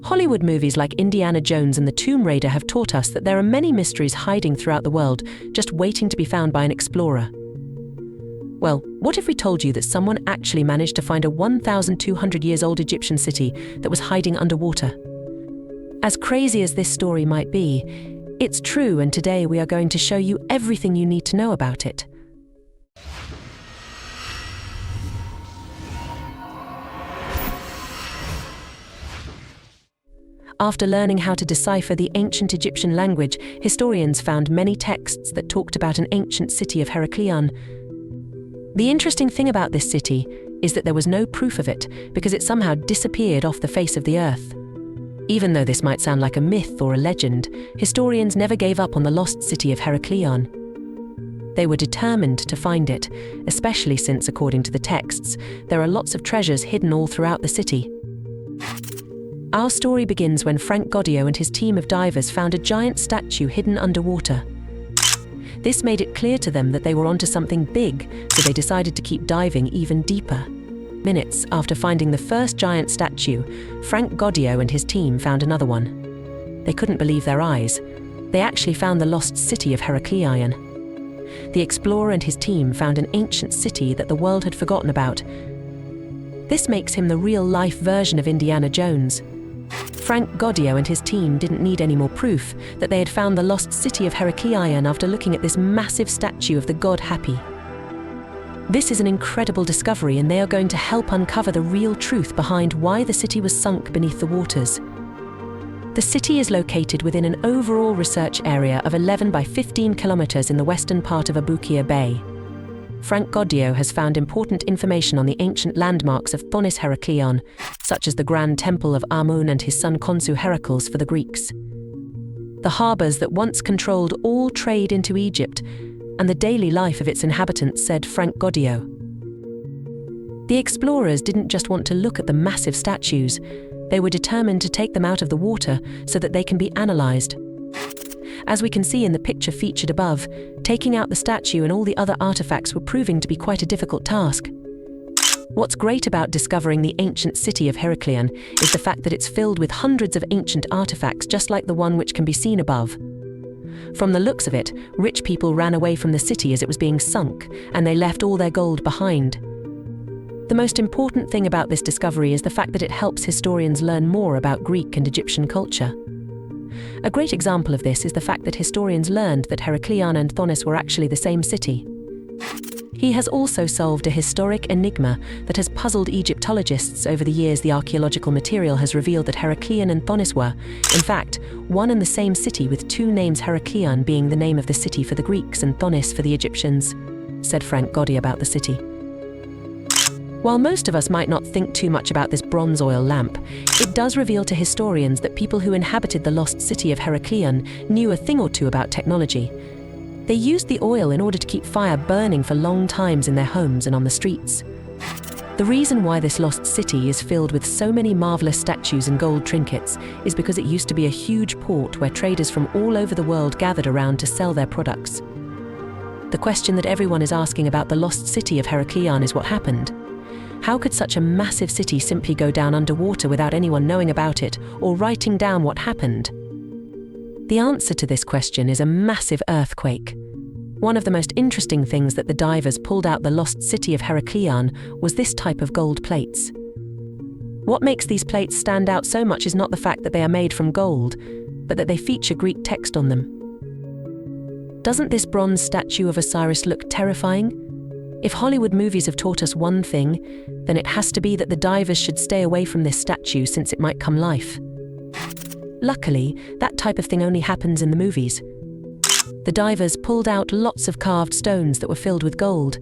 Hollywood movies like Indiana Jones and the Tomb Raider have taught us that there are many mysteries hiding throughout the world, just waiting to be found by an explorer. Well, what if we told you that someone actually managed to find a 1,200 years old Egyptian city that was hiding underwater? As crazy as this story might be, it's true, and today we are going to show you everything you need to know about it. After learning how to decipher the ancient Egyptian language, historians found many texts that talked about an ancient city of Heracleion. The interesting thing about this city is that there was no proof of it because it somehow disappeared off the face of the earth. Even though this might sound like a myth or a legend, historians never gave up on the lost city of Heracleion. They were determined to find it, especially since, according to the texts, there are lots of treasures hidden all throughout the city. Our story begins when Frank Goddio and his team of divers found a giant statue hidden underwater. This made it clear to them that they were onto something big, so they decided to keep diving even deeper. Minutes after finding the first giant statue, Frank Goddio and his team found another one. They couldn't believe their eyes. They actually found the lost city of Heracleion. The explorer and his team found an ancient city that the world had forgotten about. This makes him the real-life version of Indiana Jones. Frank Goddio and his team didn't need any more proof that they had found the lost city of Heracleion after looking at this massive statue of the god Happy. This is an incredible discovery, and they are going to help uncover the real truth behind why the city was sunk beneath the waters. The city is located within an overall research area of 11 by 15 kilometers in the western part of Abukir Bay. Frank Goddio has found important information on the ancient landmarks of Thonis-Heracleion, such as the Grand Temple of Amun and his son Khonsu Heracles for the Greeks, the harbours that once controlled all trade into Egypt, and the daily life of its inhabitants, said Frank Goddio. The explorers didn't just want to look at the massive statues, they were determined to take them out of the water so that they can be analysed. As we can see in the picture featured above, taking out the statue and all the other artifacts were proving to be quite a difficult task. What's great about discovering the ancient city of Heracleion is the fact that it's filled with hundreds of ancient artifacts just like the one which can be seen above. From the looks of it, rich people ran away from the city as it was being sunk, and they left all their gold behind. The most important thing about this discovery is the fact that it helps historians learn more about Greek and Egyptian culture. A great example of this is the fact that historians learned that Heracleion and Thonis were actually the same city. He has also solved a historic enigma that has puzzled Egyptologists over the years. The archaeological material has revealed that Heracleion and Thonis were, in fact, one and the same city, with two names, Heracleion being the name of the city for the Greeks and Thonis for the Egyptians, said Frank Goddio about the city. While most of us might not think too much about this bronze oil lamp, it does reveal to historians that people who inhabited the lost city of Heracleion knew a thing or two about technology. They used the oil in order to keep fire burning for long times in their homes and on the streets. The reason why this lost city is filled with so many marvelous statues and gold trinkets is because it used to be a huge port where traders from all over the world gathered around to sell their products. The question that everyone is asking about the lost city of Heracleion is what happened. How could such a massive city simply go down underwater without anyone knowing about it or writing down what happened? The answer to this question is a massive earthquake. One of the most interesting things that the divers pulled out the lost city of Heracleion was this type of gold plates. What makes these plates stand out so much is not the fact that they are made from gold, but that they feature Greek text on them. Doesn't this bronze statue of Osiris look terrifying? If Hollywood movies have taught us one thing, then it has to be that the divers should stay away from this statue since it might come life. Luckily, that type of thing only happens in the movies. The divers pulled out lots of carved stones that were filled with gold.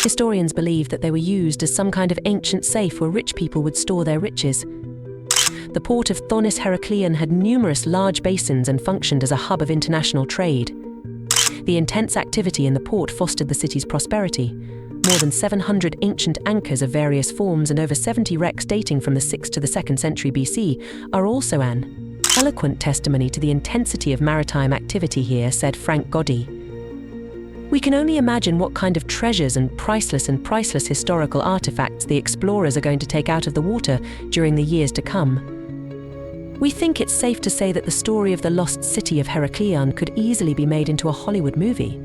Historians believe that they were used as some kind of ancient safe where rich people would store their riches. The port of Thonis-Heracleion had numerous large basins and functioned as a hub of international trade. The intense activity in the port fostered the city's prosperity. More than 700 ancient anchors of various forms and over 70 wrecks dating from the 6th to the 2nd century BC are also an eloquent testimony to the intensity of maritime activity here, said Frank Goddio. We can only imagine what kind of treasures and priceless historical artifacts the explorers are going to take out of the water during the years to come. We think it's safe to say that the story of the lost city of Heracleion could easily be made into a Hollywood movie.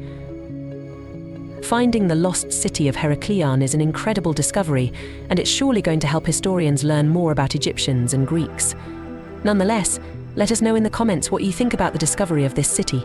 Finding the lost city of Heracleion is an incredible discovery, and it's surely going to help historians learn more about Egyptians and Greeks. Nonetheless, let us know in the comments what you think about the discovery of this city.